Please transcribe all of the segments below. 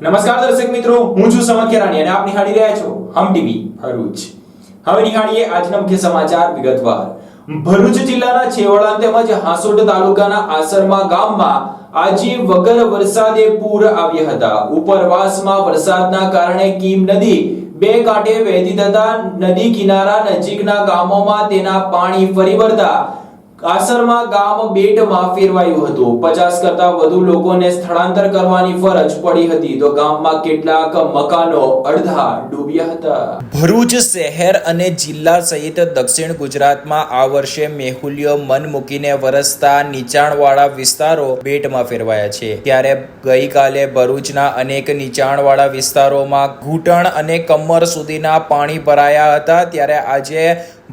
નમસ્કાર દર્શક મિત્રો, હું છું સમત કેરાણી અને આપ નિહાળી રહ્યા છો હમ ટીવી ભરૂચ. હવે નિહાળીએ આજના મુખ્ય સમાચાર વિગતવાર. ભરૂચ જિલ્લાના છેવાડા તેમજ હાંસોટ તાલુકાના આસરમા ગામમાં આજે વગર વરસાદે પૂર આવ્યા હતા. ઉપરવાસમાં વરસાદના કારણે કીમ નદી બે કાંઠે વહેતી થતા નદી કિનારા નજીકના ગામોમાં તેના પાણી ફરી વળતા આસરમા ગામ બેટમાં ફેરવાયું હતું. 50 કરતા વધુ લોકોને સ્થળાંતર કરવાની ફરજ પડી હતી તો ગામમાં કેટલાક મકાનો અડધા ડૂબ્યા હતા. ભરૂચ શહેર અને જિલ્લા સહિત દક્ષિણ ગુજરાતમાં આ વર્ષે મેહુલ્યો મન મૂકીને વરસતા નીચાણવાળા વિસ્તારો બેટમાં ફેરવાયા છે. ત્યારે ગઈકાલે ભરૂચના અનેક નીચાણવાળા વિસ્તારોમાં ઘૂંટણ અને કમર સુધીના પાણી ભરાયા હતા. ત્યારે આજે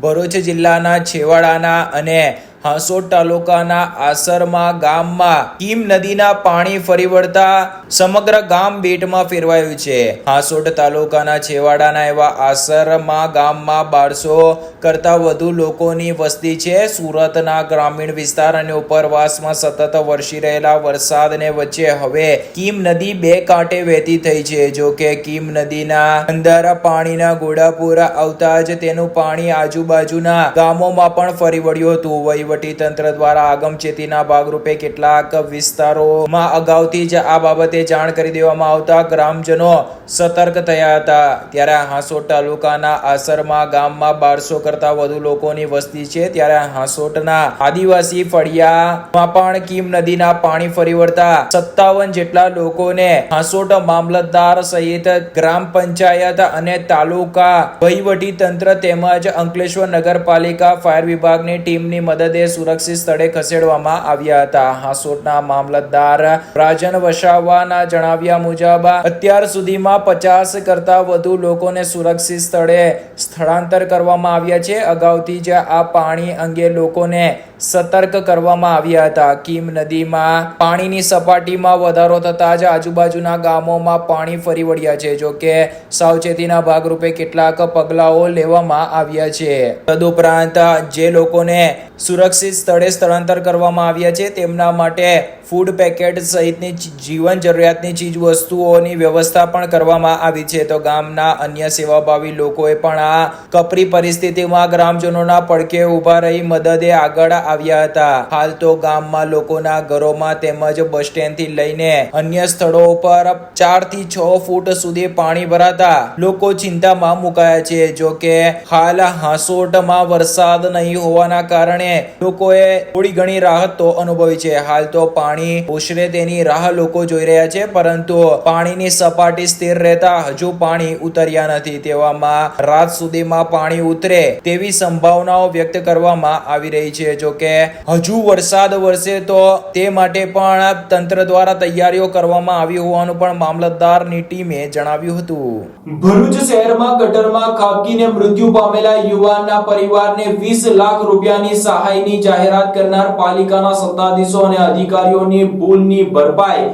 ભરૂચ જિલ્લાના છેવાડાના અને હાંસોટ તાલુકાના આસરમા ગામમાં કીમ નદીના પાણી ફરી વળતા સમગ્ર ગામ બેટમાં ફેરવાયું છે. હાંસોટ તાલુકાના છેવાડાના એવા આસરમા ગામમાં 1200 કરતા વધુ લોકોની વસ્તી છે. સુરતના ગ્રામીણ વિસ્તાર અને ઉપરવાસમાં સતત વરસી રહેલા વરસાદને વચ્ચે હવે કીમ નદી બે કાંઠે વહેતી થઈ છે. જો કે કીમ નદીના અંદર પાણીના ઘોડા પૂરા આવતા જ તેનું પાણી આજુબાજુના ગામોમાં પણ ફરી વળ્યું હતું. વહીવટી તંત્ર દ્વારા આગમચેતીના ભાગરૂપે કેટલાક વિસ્તારોમાં અગાઉથી જ આ બાબતે જાણ કરી દેવામાં આવતા ગ્રામજનો સતર્ક થયા હતા. ત્યારે હાંસોટ તાલુકાના આસરમા ગામમાં 1200 કરતા વધુ લોકોની વસ્તી છે. ત્યારે હાંસોટના આદિવાસી ફળિયામાં પણ કીમ નદીના પાણી ફરી વળતા 57 જેટલા લોકોને હાંસોટ મામલતદાર સહિત ગ્રામ પંચાયત અને તાલુકા વહીવટી તંત્ર તેમજ અંકલેશ્વર નગરપાલિકા ફાયર વિભાગની ટીમની મદદે સુરક્ષિત સ્થળે ખસેડવામાં આવ્યા હતા. હાંસોટના મામલતદાર રાજન વસાવાના જણાવ્યા મુજબ અત્યાર સુધીમાં 50 કરતા વધુ લોકોને સુરક્ષિત સ્થળે સ્થળાંતર કરવામાં આવ્યા છે. અગાઉથી જ આ પાણી અંગે લોકોને સતર્ક કરવામાં આવ્યા હતા. કીમ નદીમાં પાણીની સપાટીમાં વધારો થતા જ આજુબાજુના ગામોમાં પાણી ફરી વળ્યા છે. જો કે સાવચેતીના ભાગરૂપે કેટલાક પગલાઓ લેવામાં આવ્યા છે. તદુપરાંત જે લોકોને સુરક્ષિત સ્થળે સ્થળાંતર કરવામાં આવ્યા છે તેમના માટે ફૂડ પેકેટ સહિતની જીવન જરૂરિયાતની ચીજ વસ્તુઓની વ્યવસ્થા પણ કરવામાં આવી છે. તો ગામના અન્ય સેવાભાવી લોકોએ પણ આ કપરી પરિસ્થિતિમાં ગ્રામજનોના પડખે ઊભા રહી મદદે આગળ આવ્યા હતા. હાલ તો ગામમાં લોકોના ઘરોમાં તેમજ બસ સ્ટેન્ડ થી લઈને અન્ય સ્થળો પર 4 થી 6 ફૂટ સુધી પાણી ભરાતા લોકો ચિંતામાં મુકાયા છે. જો કે હાલ હાંસોટમાં વરસાદ નહીં હોવાના કારણે લોકોએ થોડી ઘણી રાહત તો અનુભવી છે. હાલ તો પાણી ઓસરે તેની રાહ લોકો જોઈ રહ્યા છે, પરંતુ પાણીની સપાટી સ્થિર રહેતા હજુ પાણી ઉતર્યા નથી. તેવામાં રાત સુધીમાં પાણી ઉતરે તેવી સંભાવનાઓ વ્યક્ત કરવામાં આવી રહી છે. જો કે હજુ વરસાદ વરસે તો તે માટે પણ તંત્ર દ્વારા તૈયારીઓ કરવામાં આવી હોવાનું પણ મામલતદારની ટીમે જણાવ્યું હતું. ભરૂચ શહેરમાં ગટરમાં ખાબકીને મૃત્યુ પામેલા યુવાનના પરિવારને 20 લાખ રૂપિયાની સહાયની જાહેરાત કરનાર પાલિકાના સત્તાધીશો અને અધિકારીઓની ભૂલની ભરપાઈ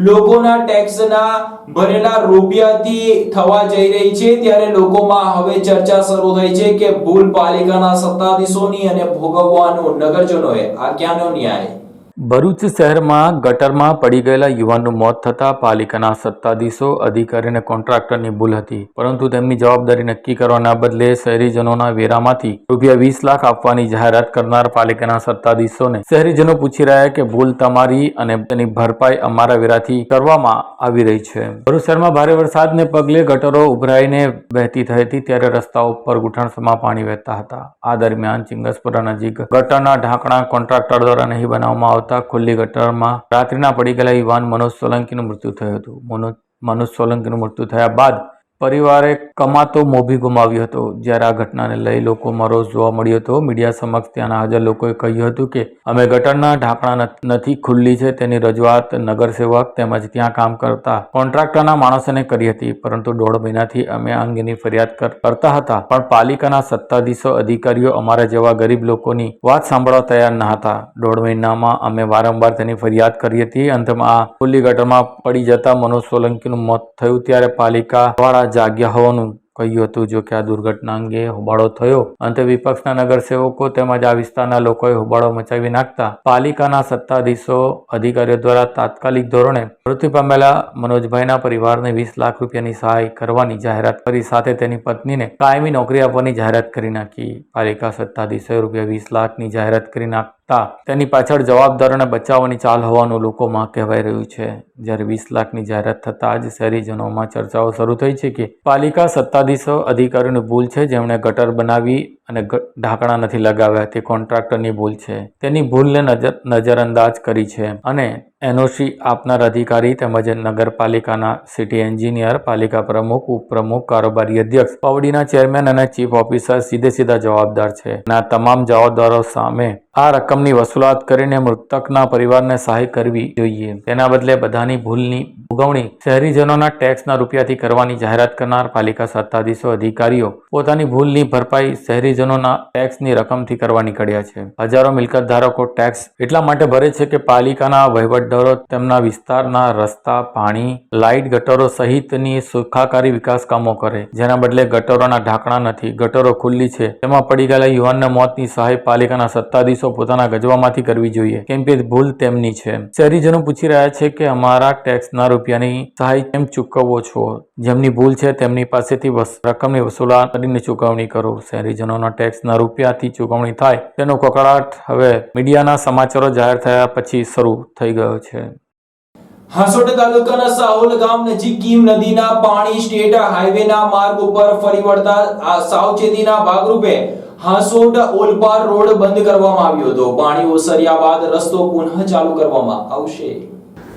લોકોના ટેક્સના ભરેલા રૂપિયાથી થવા જઈ રહી છે. ત્યારે લોકોમાં હવે ચર્ચા શરૂ થઈ છે કે ભૂલ પાલિકાના સત્તાધીશોની અને ભોગવવાનું નગરજનોએ આ ક્યાંનો ન્યાય. ભરૂચ શહેરમાં ગટરમાં પડી ગયેલા યુવાનનું મોત થતા પાલિકાના સત્તાધીશો, અધિકારી અને કોન્ટ્રાક્ટરની ભૂલ હતી, પરંતુ તેમની જવાબદારી નક્કી કરવાના બદલે શહેરીજનોના વેરામાંથી ₹20 લાખ આપવાની જાહેરાત કરનાર પાલિકાના સત્તાધીશોને શહેરીજનો પૂછી રહ્યા કે ભૂલ તમારી અને તેની ભરપાઈ અમારા વેરાથી કરવામાં આવી રહી છે. ભરૂચ શહેરમાં ભારે વરસાદને પગલે ગટરો ઉભરાઈને વહેતી થઈ હતી. ત્યારે રસ્તાઓ પર ઘૂંટણસમાં પાણી વહેતા હતા. આ દરમિયાન ચિંગસપુરા નજીક ગટરના ઢાંકણા કોન્ટ્રાક્ટર દ્વારા નહીં બનાવવામાં આવતા ખુલ્લી ગટરમાં રાત્રિના પડી ગયેલા યુવાન મનોજ સોલંકીનું મૃત્યુ થયું હતું. મનોજ સોલંકીનું મૃત્યુ થયા બાદ પરિવારે કમાતો મોભી ગુમાવ્યો હતો. જ્યારે આ ઘટનાને લઈ લોકોમાં રોષ જોવા મળ્યો હતો. મીડિયા સમક્ષ ત્યાંના હાજર લોકોએ કહ્યું હતું કે અમે ગટરના ઢાંકણા નથી ખુલ્લી છે તેની રજૂઆત નગરસેવક તેમજ ત્યાં કામ કરતા કોન્ટ્રાક્ટરના માણસોને કરી હતી, પરંતુ 1.5 મહિનાથી અમે આ અંગેની ફરિયાદ કરતા હતા, પણ પાલિકાના સત્તાધીશો, અધિકારીઓ અમારા જેવા ગરીબ લોકોની વાત સાંભળવા તૈયાર ન હતા. 1.5 મહિનામાં અમે વારંવાર તેની ફરિયાદ કરી હતી. અંતમાં આ ખુલ્લી ગટરમાં પડી જતા મનોજ સોલંકીનું મોત થયું. ત્યારે પાલિકા વાળા જાગ્યા હોવાનું કહ્યું હતું. જો કે આ દુર્ઘટના અંગે હોબાળો થયો. અંતે વિપક્ષના નગરસેવકો તેમજ આ વિસ્તારના લોકોએ હોબાળો મચાવી નાખતા પાલિકાના સત્તાધીશો અધિકારીઓ દ્વારા તાત્કાલિક ધોરણે મૃત્યુ પામેલા મનોજભાઈના પરિવારને 20 લાખ રૂપિયાની સહાય કરવાની જાહેરાત કરી સાથે તેની પત્નીને કાયમી નોકરી આપવાની જાહેરાત કરી નાખી. પાલિકા સત્તાધીશોએ ₹20 લાખની જાહેરાત કરી નાખતા તેની પાછળ જવાબદારોને બચાવવાની ચાલ હોવાનું લોકોમાં કહેવાઈ રહ્યું છે. જ્યારે 20 લાખની જાહેરાત થતાં જ શહેરીજનોમાં ચર્ચાઓ શરૂ થઈ છે કે પાલિકા સત્તાધીશો અધિકારીઓની ભૂલ છે, જેમણે ગટર બનાવી અને ઢાંકણા નથી લગાવ્યા તે કોન્ટ્રાક્ટરની ભૂલ છે. તેની ભૂલને નજરઅંદાજ કરી છે અને એનઓસી આપનાર અધિકારી તેમજ નગરપાલિકાના સિટી એન્જિનિયર, પાલિકા પ્રમુખ, ઉપપ્રમુખ, કારોબારી અધ્યક્ષ, પાવડીના ચેરમેન અને ચીફ ઓફિસર સીધા જવાબદાર છે. અને આ તમામ જવાબદારો સામે આ રકમની વસૂલાત કરીને મૃતકના પરિવારને સહાય કરવી જોઈએ. તેના બદલે બધાની ભૂલની ભોગવણી શહેરીજનોના ટેક્સના રૂપિયાથી કરવાની જાહેરાત કરનાર પાલિકા સત્તાધીશો અધિકારીઓ પોતાની ભૂલની ભરપાઈ શહેરીજનોના ટેક્સની રકમથી કરવા નીકળ્યા છે. હજારો મિલકત ધારકો ટેક્સ એટલા માટે ભરે છે કે પાલિકાના વહીવટદારો તેમના વિસ્તારના રસ્તા, પાણી, લાઇટ, ગટરો સહિતની સુખાકારી વિકાસ કામો કરે. જેના બદલે ગટરોના ઢાંકણા નથી, ગટરો ખુલ્લી છે. તેમાં પડી ગયેલા યુવાનના મોતની સહાય પાલિકાના સત્તાધીશો પોતાના ગજવામાંથી કરવી જોઈએ, કેમ કે ભૂલ તેમની છે. શહેરીજનો પૂછી રહ્યા છે કે અમારા ટેક્સના રૂપિયાની સહાય કેમ ચૂકવો છો? જેમની ભૂલ છે તેમની પાસેથી રકમની વસૂલાત કરીને ચૂકવણી કરો. શહેરીજનોના ટેક્સના રૂપિયાથી ચૂકવણી થાય તેનો કકળાટ હવે મીડિયાના સમાચારો જાહેર થયા પછી શરૂ થઈ ગયો છે. હાસોટ તાલુકાના સાહોલ ગામ નજીક કીમ નદીના પાણી સ્ટેટ હાઈવેના માર્ગ ઉપર ફરી વળતા સાવચેતીના ભાગરૂપે હાસોટ ઓલપાડ રોડ બંધ કરવામાં આવ્યો હતો. પાણી ઓસર્યા બાદ રસ્તો પુનઃ ચાલુ કરવામાં આવશે.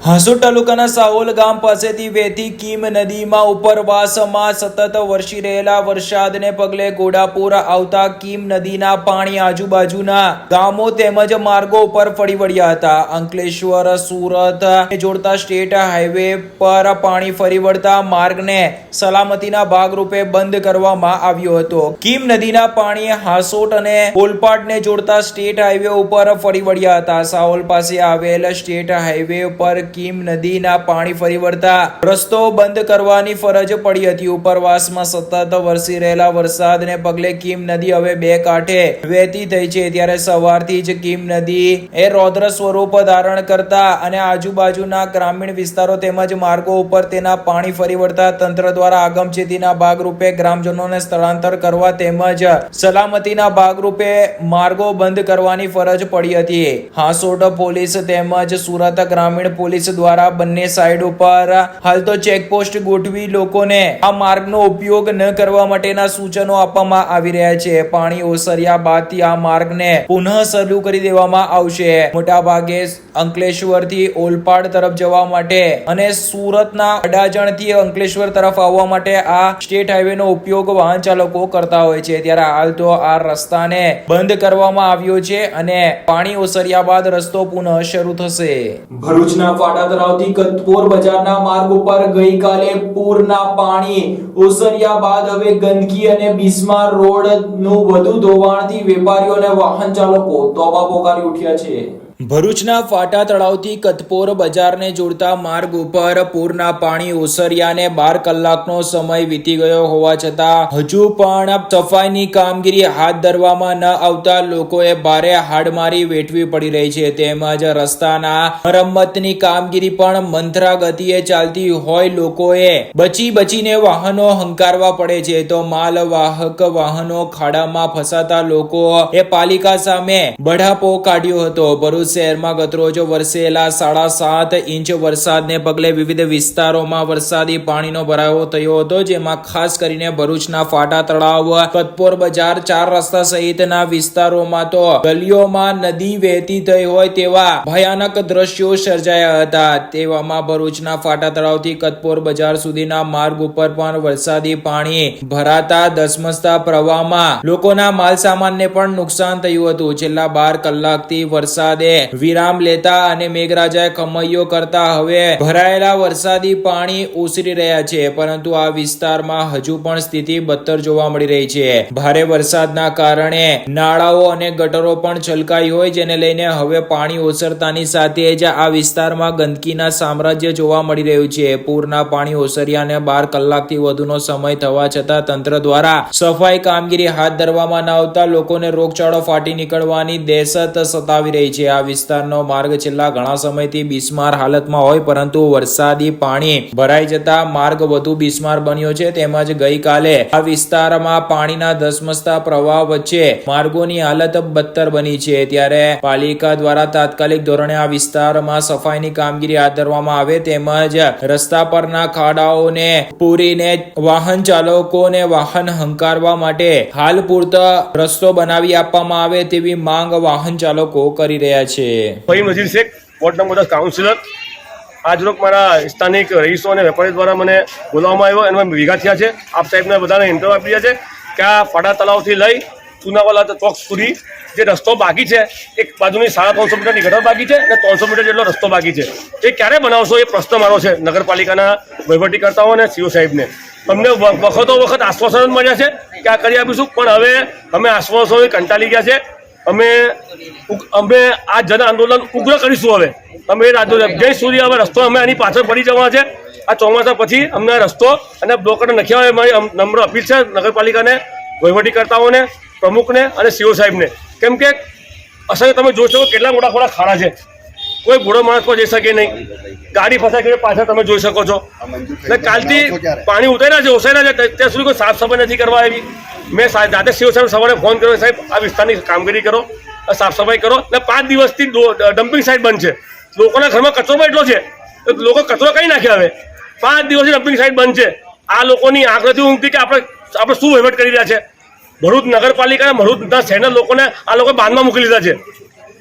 હાસોટ તાલુકાના સાહોલ ગામ પાસેથી વહેતી કીમ નદીમાં ઉપરવાસમાં સતત વરસી રહેલા વરસાદને પગલે ઘોડાપુર આવતા કીમ નદીના પાણી આજુબાજુના ગામો તેમજ માર્ગો ઉપર ફરી વળ્યા હતા. અંકલેશ્વર સુરત જોડતા સ્ટેટ હાઈવે પર પાણી ફરી વળતા માર્ગને સલામતીના ભાગરૂપે બંધ કરવામાં આવ્યો હતો. કીમ નદીના પાણી હાસોટ અને ઓલપાડને જોડતા સ્ટેટ હાઈવે ઉપર ફરી વળ્યા હતા. સાહોલ પાસે આવેલ સ્ટેટ હાઈવે ઉપર કીમ નદીના પાણી ફરી વળતા રસ્તો બંધ કરવાની ફરજ પડી હતી. ઉપરવાસમાં સતત વરસી રહેલા વરસાદને પગલે કીમ નદી હવે બે કાંઠે વહેતી થઈ છે. ત્યારે સવારથી જ કીમ નદી એ રૌદ્ર સ્વરૂપ ધારણ કરતા અને આજુબાજુના ગ્રામીણ વિસ્તારો તેમજ માર્ગો ઉપર તેના પાણી ફરી વળતા તંત્ર દ્વારા આગમચેતીના ભાગરૂપે ગ્રામજનોને સ્થળાંતર કરવા તેમજ સલામતીના ભાગરૂપે માર્ગો બંધ કરવાની ફરજ પડી હતી. હાસોટ પોલીસ તેમજ સુરત ગ્રામીણ પોલીસ દ્વારા બંને સાઈડ ઉપર હાલ તો ચેકપોસ્ટ ગોઠવી લોકોને આ માર્ગનો ઉપયોગ ન કરવા માટેના સૂચનો આપવામાં આવી રહ્યા છે. પાણી ઓસર્યા બાદથી આ માર્ગને પુનઃ શરૂ કરી દેવામાં આવશે. મોટા ભાગે અંકલેશ્વર થી ઓલપાડ તરફ જવા માટે અને સુરતના અડાજણ થી અંકલેશ્વર તરફ આવવા માટે આ સ્ટેટ હાઈવે નો ઉપયોગ વાહન ચાલકો કરતા હોય છે. ત્યારે હાલ તો આ રસ્તાને બંધ કરવામાં આવ્યો છે અને પાણી ઓસર્યા બાદ રસ્તો પુનઃ શરૂ થશે. ભરૂચના ફાટા તળાવથી કતપોર બજારના માર્ગ ઉપર ગઈકાલે પૂરના પાણી ઓસર્યા બાદ હવે ગંદકી અને બિસ્માર રોડનું વધુ ધોવાણથી વેપારીઓ અને વાહન ચાલકો તોબા પોકારી ઉઠ્યા છે. ભરૂચના ફાટા તળાવથી કતપોર બજારને જોડતા માર્ગ ઉપર પૂરના પાણી ઓસર્યાને 12 કલાકનો સમય વીતી ગયો હોવા છતાં હજુ પણ સફાઈની કામગીરી હાથ ધરવામાં ન આવતા લોકોએ ભારે હાડમારી વેઠવી પડી રહી છે. તેમજ રસ્તાના મરમ્મતની કામગીરી પણ મંથરા ગતિએ ચાલતી હોય લોકોએ બચીને વાહનો હંકારવા પડે છે. તો માલવાહક વાહનો ખાડામાં ફસાતા લોકો એ પાલિકા સામે બઢાપો કાઢ્યો હતો. ભરૂચ શહેરમાં ગતરોજ વરસેલા 7.5 ઇંચ વરસાદને પગલે વિવિધ વિસ્તારોમાં વરસાદી પાણીનો ભરાવો થયો હતો. જેમાં ખાસ કરીને ભરૂચના ફાટા તળાવ, કતપોર બજાર, 4 રસ્તા સહિતના વિસ્તારોમાં તો ગલીઓમાં નદી વહેતી થઈ હોય તેવા ભયાનક દ્રશ્યો સર્જાયા હતા. તેવામાં ભરૂચના ફાટા તળાવથી કતપોર બજાર સુધીના માર્ગ ઉપર પણ વરસાદી પાણી ભરાતા ધસમસતા પ્રવાહમાં લોકોના માલ સામાનને પણ નુકસાન થયું હતું. છેલ્લા 12 કલાકથી વરસાદે વિરામ લેતા અને મેઘરાજાએ કમૈયો કરતા હવે ભરાયેલા વરસાદી પાણી ઓસરી રહ્યા છે, પરંતુ આ વિસ્તારમાં હજુ પણ સ્થિતિ બદતર જોવા મળી રહી છે. ભારે વરસાદના કારણે નાળાઓ અને ગટરો પણ છલકાઈ હોય, જેને લઈને હવે પાણી ઓસરતાની સાથે જ આ વિસ્તારમાં ગંદકીના સામ્રાજ્ય જોવા મળી રહ્યું છે. પૂરના પાણી ઓસર્યાને 12 કલાકથી વધુનો સમય થવા છતાં તંત્ર દ્વારા સફાઈ કામગીરી હાથ ધરવામાં ન આવતા લોકોને રોગચાળો ફાટી નીકળવાની દહેશત સતાવી રહી છે. આ વિસ્તારનો માર્ગ છેલ્લા ઘણા સમયથી બિસ્માર હાલતમાં હોય, પરંતુ વરસાદી પાણી ભરાઈ જતા માર્ગ વધુ બિસ્માર બન્યો છે. તેમજ ગઈકાલે આ વિસ્તારમાં પાણીના ધસમસતા પ્રવાહ વચ્ચે માર્ગોની હાલત બદતર બની છે. ત્યારે પાલિકા દ્વારા તાત્કાલિક ધોરણે આ વિસ્તારમાં સફાઈની કામગીરી હાથ ધરવામાં આવે, તેમજ રસ્તા પરના ખાડાઓને પૂરીને વાહન ચાલકોને વાહન હંકારવા માટે હાલ પૂરતો રસ્તો બનાવી આપવામાં આવે તેવી માંગ વાહન ચાલકો કરી રહ્યા છે. Fahim Nazir Shaikh, ward number 10 councillor. આજરોજ મારા સ્થાનિક રહીશો અને વેપારી દ્વારા મને બોલાવવામાં આવ્યો, એમાં ભેગા થયા છે. આપ સાહેબને બધાને ઇન્ટરવ્યુ આપી રહ્યા છે કે આ ફાડા તળાવથી લઈ ચુનાવાલા ચોક સુધી જે રસ્તો બાકી છે, એક બાજુની 350 મીટરની ગટર બાકી છે અને 300 મીટર જેટલો રસ્તો બાકી છે. એ ક્યારે બનાવશો એ પ્રશ્ન મારો છે નગરપાલિકાના વહીવટીકર્તાઓ અને સીઓ સાહેબને. અમને વખતો વખત આશ્વાસન મળ્યા છે કે આ કરી આપીશું, પણ હવે અમે આશ્વાસનો કંટાળી ગયા છે. અમે આ જન આંદોલન ઉગ્ર કરીશું. હવે અમે જ્યાં સુધી હવે રસ્તો અમે આની પાછળ પડી જવા છે. આ ચોમાસા પછી અમને રસ્તો અને બ્લોકર નખ્યા હોય. મારી નમ્ર અપીલ છે નગરપાલિકાને, વહીવટીકર્તાઓને, પ્રમુખને અને સીઓ સાહેબને. કેમ કે અસર તમે જોઈ શકો કેટલા મોટા મોટા ખાડા છે, કોઈ ભૂડો માણસ પણ જઈ શકે નહીં. ગાડી ફસાઈ ગઈ પાછળ તમે જોઈ શકો છો. એટલે કાલથી પાણી ઉતર્યા છે, ઓસાયેલા છે, ત્યાં સુધી કોઈ સાફ સફાઈ નથી કરવા આવી. મેં જાતે સીઓ સાહેબ સવારે ફોન કર્યો, સાહેબ આ વિસ્તારની કામગીરી કરો, સાફ સફાઈ કરો. એટલે 5 દિવસથી ડમ્પિંગ સાઇટ બંધ છે. લોકોના ઘરમાં કચરો પણ એટલો છે, લોકો કચરો કઈ નાખે. હવે 5 દિવસથી ડમ્પિંગ સાઇટ બંધ છે. આ લોકોની આંખ નથી ઊંઘતી કે આપણે શું વહીવટ કરી રહ્યા છે. ભરૂચ નગરપાલિકા અને ભરૂચના શહેરના લોકોને આ લોકો બાંધમાં મૂકી લીધા છે.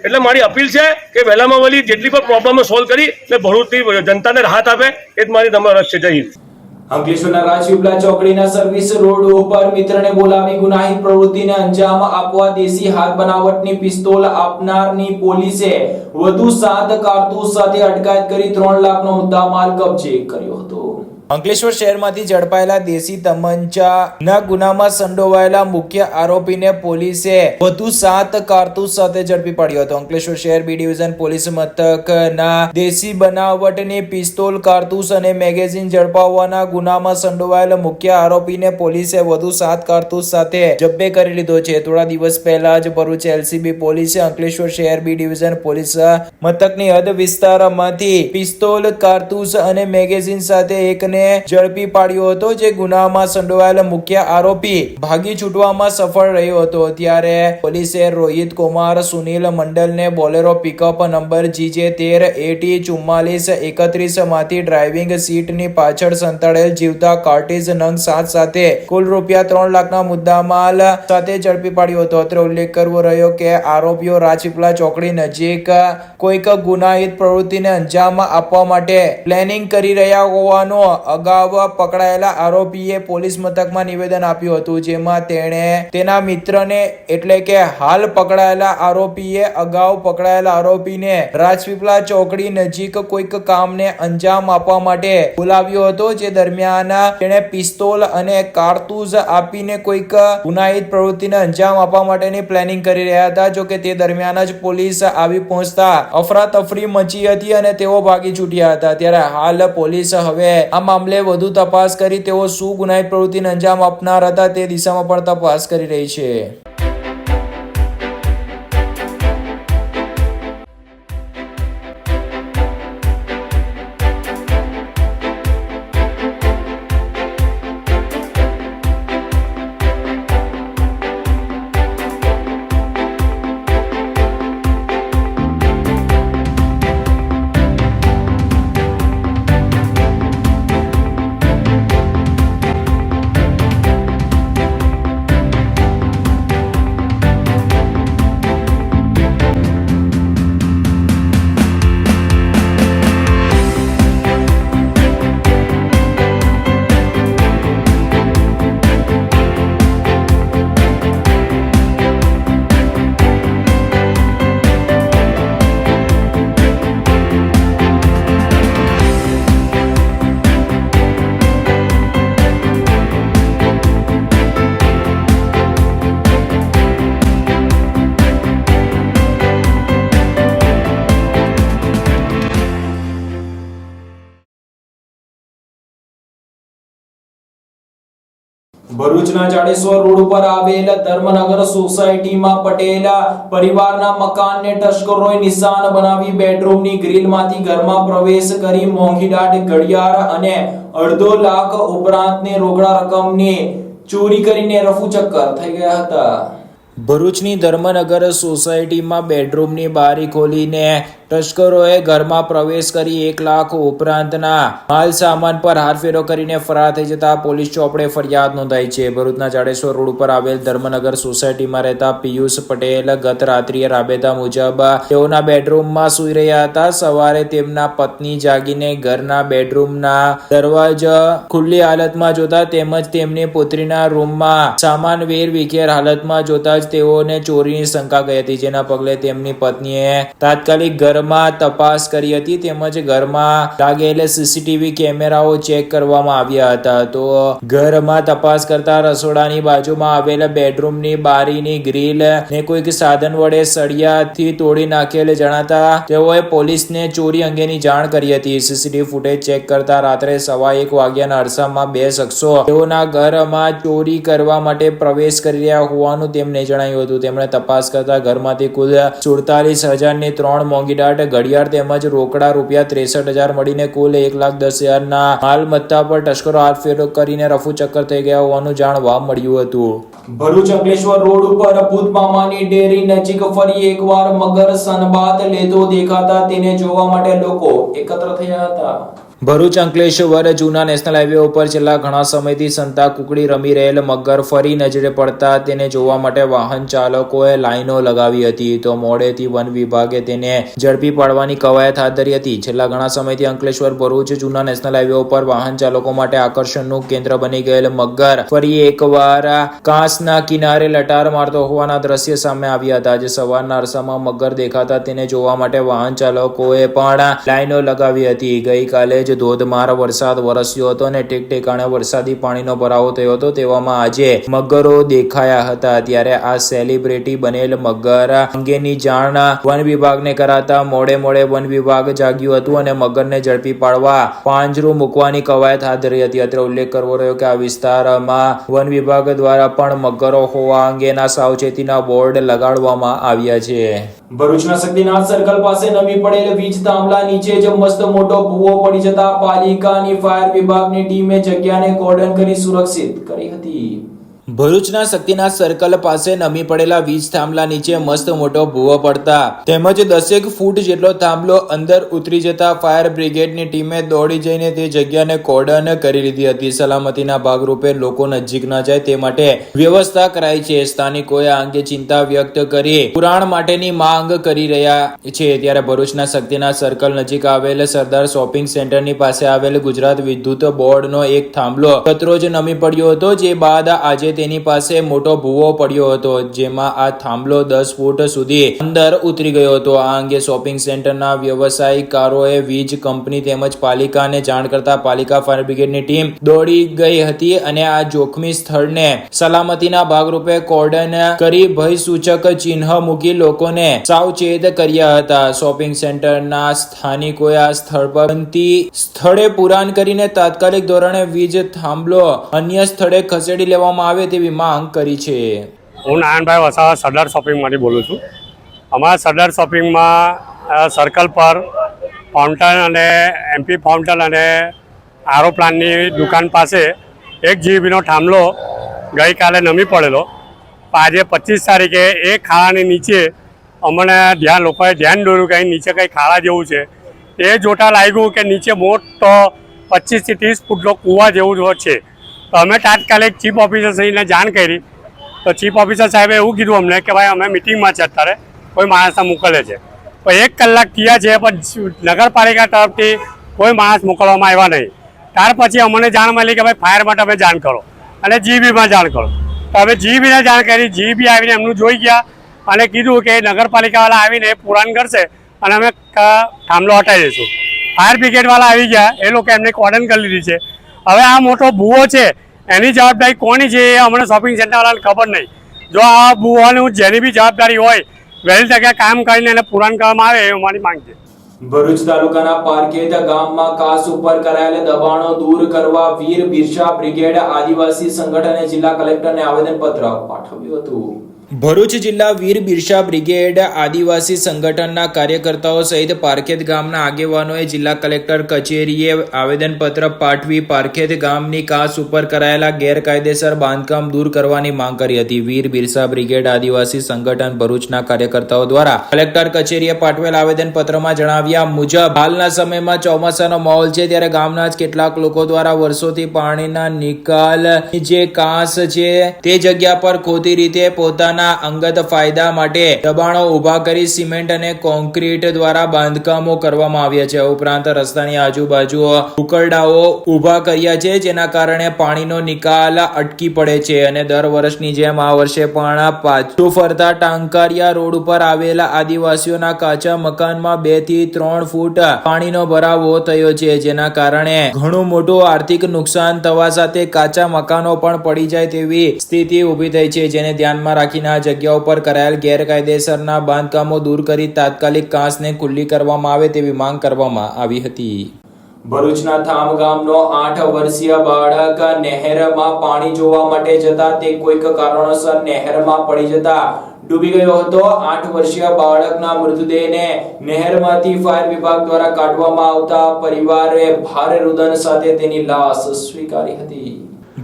એટલે મારી અપીલ છે કે વહેલામાં વહેલી જેટલી પણ પ્રોબ્લેમ સોલ્વ કરી એટલે ભરૂચની જનતાને રાહત આપે, એ જ મારી નમ્ર અરજ છે. જય હિન્દ. અંકલેશ્વરના રાજપીપળા ચોકડીના સર્વિસ રોડ ઉપર મિત્રને બોલાવી ગુનાહિત પ્રવૃત્તિને અંજામ આપવા દેશી હાથ બનાવટની પિસ્તોલ આપનારની પોલીસે વધુ 7 કારતૂસ સાથે અટકાયત કરી 3 લાખનો મુદ્દામાલ કબજે કર્યો હતો. અંકલેશ્વર શહેરમાંથી ઝડપાયેલા દેશી તમંચાના ગુનામાં સંડોવાયેલા મુખ્ય આરોપીને પોલીસે વધુ 7 કારતૂસ સાથે ઝડપી પાડ્યો હતો. અંકલેશ્વર શહેર બી ડિવિઝન પોલીસ મથકના દેશી બનાવટની પિસ્તોલ, કારતૂસ અને મેગેઝીન ઝડપાવવાના ગુનામાં સંડોવાયેલા મુખ્ય આરોપીને પોલીસે વધુ 7 કારતૂસ સાથે જબ્બે કરી લીધો છે. થોડા દિવસ પહેલા જ ભરૂચ એલસીબી પોલીસે અંકલેશ્વર શહેર બી ડિવિઝન પોલીસ મથકની હદ વિસ્તારમાંથી પિસ્તોલ, કારતૂસ અને મેગેઝીન સાથે એકને ઝડપી પાડ્યો હતો, જે ગુનામાં સંડોવાયેલા મુખ્ય આરોપી ભાગી છૂટવામાં સફળ રહ્યો હતો. ત્યારે પોલીસે રોહિત કુમાર સુનિલ મંડલને બોલેરો પિકઅપ નંબર GJ13AT4431 માંથી ડ્રાઇવિંગ સીટની પાછળ સંતાડેલ જીવતા કાર્ટીજ નંગ 7 સાથે કુલ રૂપિયા 3 લાખના મુદ્દામાલ સાથે ઝડપી પાડ્યો હતો. અત્રે ઉલ્લેખ કરવો રહ્યો કે આરોપીઓ રાજપીપળા ચોકડી નજીક કોઈક ગુનાહિત પ્રવૃત્તિને અંજામ આપવા માટે પ્લાનિંગ કરી રહ્યા હોવાનો અગાઉ પકડાયેલા આરોપીએ પોલીસ મથકમાં નિવેદન આપ્યું હતું, જેમાં તેણે તેના મિત્રને એટલે કે હાલ પકડાયેલા આરોપીએ અગાઉ પકડાયેલા આરોપીને રાજપીપળા ચોકડી નજીક કોઈક કામને અંજામ આપવા માટે બોલાવ્યો હતો, જે દરમિયાન તેણે પિસ્તોલ અને કારતૂસ આપીને કોઈક ગુનાહિત પ્રવૃત્તિને અંજામ આપવા માટેની પ્લાનિંગ કરી રહ્યા હતા. જો કે તે દરમિયાન જ પોલીસ આવી પહોંચતા અફરાતફરી મચી હતી અને તેઓ ભાગી છૂટ્યા હતા. ત્યારે હાલ પોલીસ હવે આ મામલે વધુ તપાસ કરી તેઓ શું ગુનાહિત પ્રવૃત્તિને અંજામ આપનાર હતા તે દિશામાં પણ તપાસ કરી રહી છે. ભરૂચના જાડેશ્વર રોડ ઉપર આવેલ ધર્મનગર સોસાયટીમાં પટેલ પરિવારના મકાનને તસ્કરોએ નિશાન બનાવી બેડરૂમની ગ્રીલમાંથી ઘરમાં પ્રવેશ કરી મોંઘીદાટ ઘડિયાળ અને $2.5 લાખ ઉપરાંતની રોકડા રકમની ચોરી કરીને રફુચક્કર થઈ ગયા હતા. ભરૂચની ધર્મનગર સોસાયટીમાં બેડરૂમની બારી ખોલીને તસ્કરોએ ઘરમાં પ્રવેશ કરી $1 લાખ ઉપરાંતના માલ સામાન પર હારફેરો કરીને ફરાર થઈ જતા પોલીસ ચોપડે ફરિયાદ નોંધાઈ છે. ભરૂચના જાડેશ્વર રોડ ઉપર આવેલ ધર્મનગર સોસાયટીમાં રહેતા પિયુષ પટેલ ગત રાત્રિએ રાબેતા મુજબ તેઓના બેડરૂમમાં સૂઈ રહ્યા હતા. સવારે તેમના પત્ની જાગીને ઘરના બેડરૂમના દરવાજા ખુલ્લી હાલતમાં જોતા તેમજ તેમની પુત્રીના રૂમમાં સામાન વેરવિખેર હાલતમાં જોતા જ તેઓને ચોરીની શંકા ગઈ હતી, જેના પગલે તેમની પત્નીએ તાત્કાલિક ઘરમાં તપાસ કરી હતી તેમજ ઘરમાં લાગેલા સીસીટીવી કેમેરાઓ ચેક કરવામાં આવ્યા હતા. તો ઘરમાં તપાસ કરતા રસોડાની બાજુમાં આવેલા બેડરૂમની બારીની ગ્રીલ ને કોઈક સાધન વડે સળિયાથી તોડી નાખેલ જણાતા તેઓએ પોલીસને ચોરી અંગેની જાણ કરી હતી. સીસીટીવી ફૂટેજ ચેક કરતા રાત્રે 1:15 વાગ્યાના અરસામાં 2 શખ્સો તેઓના ઘરમાં ચોરી કરવા માટે પ્રવેશ કરી રહ્યા હોવાનું તેમને જણાવ્યું હતું. તેમણે તપાસ કરતા ઘરમાંથી કુલ 47,000ની 3 મોંઘીદાટ ઘડિયાળ તેમજ રોકડા ₹63,000 મળીને કુલ $1,10,000 ના માલ મત્તા પર તસ્કરો હાથફેરો કરીને રફુચક્કર થઈ ગયા હોવાનું જાણવા મળ્યું હતું. ભરૂચ અંકલેશ્વર રોડ ઉપર ભૂતમામાની ડેરી નજીક ફરી એકવાર મગર સનબાત લેતો દેખાતા તેને જોવા માટે લોકો એકત્ર થયા હતા. ભરૂચ અંકલેશ્વર જૂના નેશનલ હાઈવે ઉપર છેલ્લા ઘણા સમયથી સંતા કુકડી રમી રહેલ મગર ફરી નજરે પડતા તેને જોવા માટે વાહન ચાલકોએ લાઈનો લગાવી હતી. તો મોડેથી વન વિભાગે તેને ઝડપી પાડવાની કવાયત હાથ ધરી હતી. છેલ્લા ઘણા સમયથી અંકલેશ્વર ભરૂચ જૂના નેશનલ હાઈવે ઉપર વાહન ચાલકો માટે આકર્ષણનું કેન્દ્ર બની ગયેલ મગર ફરી એકવાર કાંસના કિનારે લટાર મારતો હોવાના દ્રશ્ય સામે આવ્યા હતા. આજે સવારના અરસામાં મગર દેખાતા તેને જોવા માટે વાહન ચાલકોએ પણ લાઈનો લગાવી હતી. ગઈકાલે ધોધમાર વરસાદ વરસ્યો હતો અને ઠેકઠેકાણે વરસાદી પાણીનો ભરાવો થયો હતો. તેવામાં આજે મગરો દેખાયા હતા. ત્યારે આ સેલિબ્રિટી બનેલ મગર અંગેની જાણ વન વિભાગને કરાતા મોડે વન વિભાગ જાગ્યું હતું અને મગરને ઝડપી પાડવા પાંજરું મૂકવાની કવાયત હાથ ધરી હતી. અત્રે ઉલ્લેખ કરવો રહ્યો કે આ વિસ્તારમાં વન વિભાગ દ્વારા પણ મગરો હોવા અંગેના સાવચેતીના બોર્ડ લગાડવામાં આવ્યા છે. ભરૂચના શક્તિનાથ સર્કલ પાસે નમી પડેલ વીજ થાંભલા નીચે જ મસ્ત મોટો ભૂવો પડી જતા પાલિકાની ફાયર વિભાગની ટીમે જગ્યાને કોર્ડન કરી સુરક્ષિત કરી હતી. ભરૂચના શક્તિનાથ સર્કલ પાસે નમી પડેલા વીજ થાંભલા નીચે મસ્ત મોટો ભૂવો પડતા તેમજ 10 ફૂટ જેટલો થાંભલો અંદર ઉતરી જતા ફાયર બ્રિગેડની ટીમે દોડી જઈને તે જગ્યાને કોર્ડન કરી લીધી હતી. સલામતીના ભાગરૂપે લોકો નજીક ન જાય તે માટે વ્યવસ્થા કરાઈ છે. સ્થાનિકોએ આ અંગે ચિંતા વ્યક્ત કરી પુરાણ માટેની માંગ કરી રહ્યા છે. ત્યારે ભરૂચના શક્તિનાથ સર્કલ નજીક આવેલ સરદાર શોપિંગ સેન્ટરની પાસે આવેલ ગુજરાત વિદ્યુત બોર્ડનો એક થાંભલો કતરોજ નમી પડ્યો હતો, જે બાદ આજે તેની પાસે મોટો ભૂવો પડ્યો હતો, જેમાં આ થાંભલો 10 ફૂટ સુધી અંદર ઉતરી ગયો હતો. આ અંગે શોપિંગ સેન્ટરના વ્યવસાયિકારોએ વીજ કંપની તેમજ પાલિકાને જાણ કરતા પાલિકા ફાયર બ્રિગેડની ટીમ દોડી ગઈ હતી અને આ જોખમી સ્થળને સલામતીના ભાગરૂપે કોર્ડન કરી ભયસૂચક ચિહ્ન મૂકી લોકોને સાવચેત કર્યા હતા. શોપિંગ સેન્ટરના સ્થાનિકોએ આ સ્થળ પર બનતી સ્થળે પુરાણ કરીને તાત્કાલિક ધોરણે વીજ થાંભલો અન્ય સ્થળે ખસેડી લેવામાં આવે તેવી માંગ કરી છે. હું નારાયણભાઈ વસાવા સરદાર શોપિંગમાંથી બોલું છું. અમારા સરદાર શોપિંગમાં સર્કલ પર ફાઉન્ટન અને એમપી ફાઉન્ટન અને આરો પ્લાન્ટની દુકાન પાસે 1 GBનો થાંભલો ગઈકાલે નમી પડેલો. આજે 25 તારીખે એ ખાડાની નીચે અમને લોકોએ ધ્યાન દોર્યું કે અહીં નીચે કંઈ ખાડા જેવું છે. એ જોતા લાગ્યું કે નીચે મોટો 25 થી 30 ફૂટનો કૂવા જેવું છે. તો અમે તાત્કાલિક ચીફ ઓફિસર સાહેબને જાણ કરી. તો ચીફ ઓફિસર સાહેબે એવું કીધું અમને કે ભાઈ અમે મિટિંગમાં છે, અત્યારે કોઈ માણસને મોકલે છે. પણ 1 કલાક થયા છે પણ નગરપાલિકા તરફથી કોઈ માણસ મોકલવામાં આવ્યા નહીં. ત્યાર પછી અમને જાણ મળી કે ભાઈ ફાયરમાં તમે જાણ કરો અને જીબીમાં જાણ કરો. તો અમે જીબીને જાણ કરી. જીબી આવીને એમનું જોઈ ગયા અને કીધું કે નગરપાલિકાવાળા આવીને પુરાણ કરશે અને અમે થાંભલો હટાવી દઈશું. ફાયર બ્રિગેડવાળા આવી ગયા, એ લોકો એમને કોર્ડન કરી લીધી છે. હવે આ મોટો ભૂવો છે એની જવાબદારી કોની છે એ અમને શોપિંગ સેન્ટરવાળાને ખબર નહીં. જો આ ભૂવાની જેની બી જવાબદારી હોય વહેલી તકે કામ કરીને એને પુરાણ કરવામાં આવે એ અમારી માંગ છે. ભરૂચ તાલુકાના પારકેત ગામમાં કાસ ઉપર કરાયેલા દબાણો દૂર કરવા વીર બિરસા બ્રિગેડ આદિવાસી સંગઠને જિલ્લા કલેક્ટરને આવેદનપત્ર પાઠવ્યું હતું. ભરૂચ જિલ્લા વીર બિરસા બ્રિગેડ આદિવાસી સંગઠનના કાર્યકર્તાઓ સહિત પારકેત ગામના આગેવાનોએ જિલ્લા કલેક્ટર કચેરીએ આવેદનપત્ર પાઠવી પારકેત ગામની કાસ ઉપર કરાયેલા ગેરકાયદેસર બાંધકામ દૂર કરવાની માંગ કરી હતી. વીર બિરસા બ્રિગેડ આદિવાસી સંગઠન ભરૂચના કાર્યકર્તાઓ દ્વારા કલેક્ટર કચેરીએ પાઠવેલ આવેદનપત્રમાં જણાવ્યા મુજબ હાલના સમયમાં ચોમાસાનો માહોલ છે, ત્યારે ગામના જ કેટલાક લોકો દ્વારા વર્ષોથી પાણીના નિકાલની જે કાસ છે તે જગ્યા પર ખોટી રીતે પોતાના અંગત ફાયદા માટે દબાણો ઉભા કરી સિમેન્ટ અને કોન્ક્રીટ દ્વારા બાંધકામો કરવામાં આવ્યા છે. ઉપરાંત રસ્તાની આજુબાજુ ઉકરડાઓ ઉભા કર્યા છે, જેના કારણે પાણીનો નિકાલ અટકી પડે છે અને દર વર્ષની જેમ આ વર્ષે પણ પાછું ફરતા ટાંકારિયા રોડ ઉપર આવેલા આદિવાસીઓના કાચા મકાનમાં 2 થી 3 ફૂટ પાણીનો ભરાવો થયો છે, જેના કારણે ઘણું મોટું આર્થિક નુકસાન થવા સાથે કાચા મકાનો પણ પડી જાય તેવી સ્થિતિ ઉભી થઈ છે, જેને ધ્યાનમાં રાખીને આ જગ્યા ઉપર કરાયેલ ગેરકાયદેસરના બાંધકામો દૂર કરી તાત્કાલિક કાંસને ખુલ્લી કરવામાં આવે તેવી માંગ કરવામાં આવી હતી. ભરૂચના થામ ગામનો 8 વર્ષીય બાળક નહેરમાં પાણી જોવા માટે જતા તે કોઈક કારણોસર નહેરમાં પડી જતા ડૂબી ગયો હતો. 8 વર્ષીય બાળકના મૃતદેહને નહેરમાંથી ફાયર વિભાગ દ્વારા કાઢવામાં આવતા પરિવારે ભારે રુદન સાથે તેની લાશ સ્વીકારી હતી.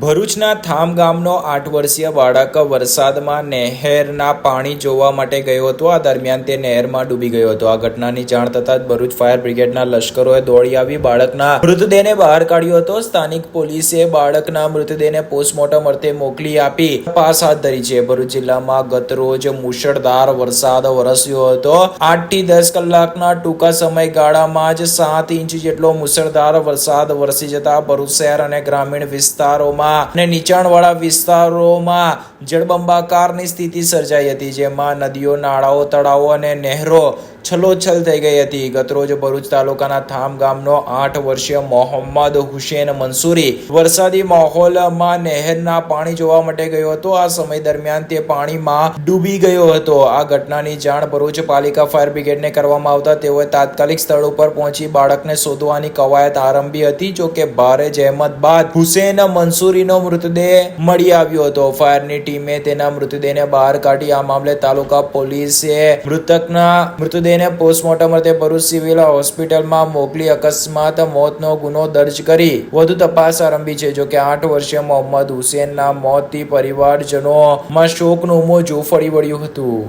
ભરૂચના થામ ગામનો 8 વર્ષીય બાળક વરસાદમાં નહેરના પાણી જોવા માટે ગયો હતો. આ દરમિયાન તે નહેરમાં ડૂબી ગયો હતો. આ ઘટનાની જાણ થતાં જ ભરૂચ ફાયર બ્રિગેડના લશ્કરોએ દોડી આવી બાળકના મૃતદેહને બહાર કાઢ્યો હતો. સ્થાનિક પોલીસે બાળકના મૃતદેહને પોસ્ટમોર્ટમ અર્થે મોકલી આપી તપાસ હાથ ધરી છે. ભરૂચ જિલ્લામાં ગતરોજ મુશળધાર વરસાદ વરસ્યો હતો. 8 થી 10 કલાકના ટૂંકા સમયગાળામાં જ 7 ઇંચ જેટલો મુશળધાર વરસાદ વરસી જતા ભરૂચ શહેર અને ગ્રામીણ વિસ્તારોમાં અને નીચાણવાળા વિસ્તારોમાં જળબંબાકારની સ્થિતિ સર્જાઈ હતી, જેમાં નદીઓ, નાળાઓ, તળાવો અને નહેરો છલોછલ થઈ ગઈ હતી. ગતરોજ ભરૂચ તાલુકાના થામ ગામનો 8 વર્ષીય મોહમ્મદ હુસેન મંસૂરી વરસાદી માહોલમાં નહેરના પાણી જોવા માટે ગયો હતો. આ સમય દરમિયાન તે પાણીમાં ડૂબી ગયો હતો. આ ઘટનાની જાણ ભરૂચ પાલિકા ફાયર બ્રિગેડને કરવામાં આવતા તેઓએ તાત્કાલિક સ્થળ ઉપર પહોંચી બાળકને શોધવાની કવાયત આરંભી હતી. જોકે ભારે જહેમત બાદ હુસેન મંસૂરીનો મૃતદેહ મળી આવ્યો હતો. ફાયરની ટીમે તેના મૃતદેહને બહાર કાઢી આ મામલે તાલુકા પોલીસે મૃતકના મૃતદેહને પોસ્ટમોર્ટમ અર્થે ભરૂચ સિવિલ હોસ્પિટલમાં મોકલી અકસ્માત મોતનો ગુનો દર્જ કરી વધુ તપાસ આરંભી છે. જોકે 8 વર્ષીય મોહમ્મદ હુસેનના મોતથી પરિવારજનોમાં શોકનું મોજું ફરી વળ્યું હતું.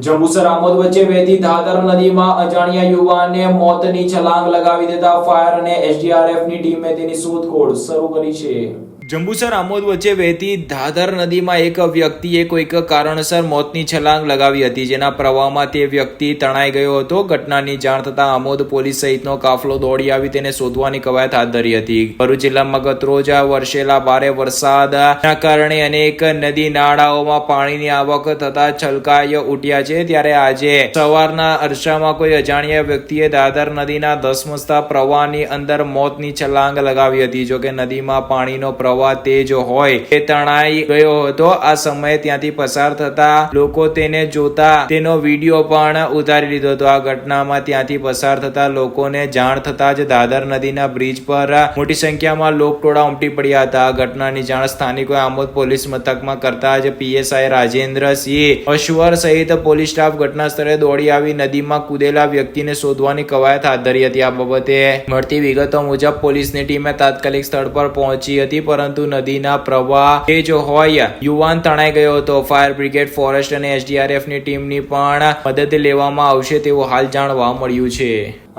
જંબુસર આમોદ વચ્ચે વહેતી ધાધર નદીમાં અજાણ્યા યુવાનને મોતની છલાંગ લગાવી દેતા ફાયર અને એસડીઆરએફની ટીમે તેની શોધખોળ શરૂ કરી છે. જંબુસર આમોદ વચ્ચે વહેતી ધાધર નદીમાં એક વ્યક્તિએ કોઈક કારણસર મોતની છલાંગ લગાવી હતી, જેના પ્રવાહમાં તે વ્યક્તિ તણાઈ ગયો હતો. ઘટનાની જાણ થતાં આમોદ પોલીસ સહિતનો કાફલો દોડી આવી તેને શોધવાની કવાયત હાથ ધરી હતી. ભરૂચ જિલ્લામાં ગતરોજ વરસેલા ભારે વરસાદના કારણે અનેક નદી નાળાઓમાં પાણીની આવક થતા છલકાઈ ઉઠ્યા છે, ત્યારે આજે સવારના અરસામાં કોઈ અજાણ્યા વ્યક્તિએ ધાધર નદીના ધસમસતા પ્રવાહની અંદર મોતની છલાંગ લગાવી હતી. જોકે નદીમાં પાણીનો પ્રવાહ તેજ હોય તે તણાઈ ગયો હતો. આ સમયે ત્યાંથી પસાર થતા લોકો તેને જોતા તેનો વિડીયો પણ ઉતારી લીધો હતો. આ ઘટનામાં ત્યાંથી પસાર થતા લોકોને જાણ થતા જ ધાધર નદીના બ્રિજ પર મોટી સંખ્યામાં લોકટોળા ઉમટી પડ્યા હતા. આ ઘટનાની જાણ સ્થાનિકોએ આમોદ પોલીસ મથકમાં કરતા જ પીએસઆઈ રાજેન્દ્રસિંહ અશ્વર સહિત પોલીસ સ્ટાફ ઘટના સ્થળે દોડી આવી નદીમાં કૂદેલા વ્યક્તિને શોધવાની કવાયત હાથ ધરી હતી. આ બાબતે મળતી વિગતો મુજબ પોલીસની ટીમે તાત્કાલિક સ્થળ પર પહોંચી હતી, પરંતુ નદીના પ્રવાહ તેજ હોય યુવાન તણાઈ ગયો હતો. ફાયર બ્રિગેડ, ફોરેસ્ટ અને એસડીઆરએફની ટીમની પણ મદદ લેવામાં આવશે તેવું હાલ જાણવા મળ્યું છે.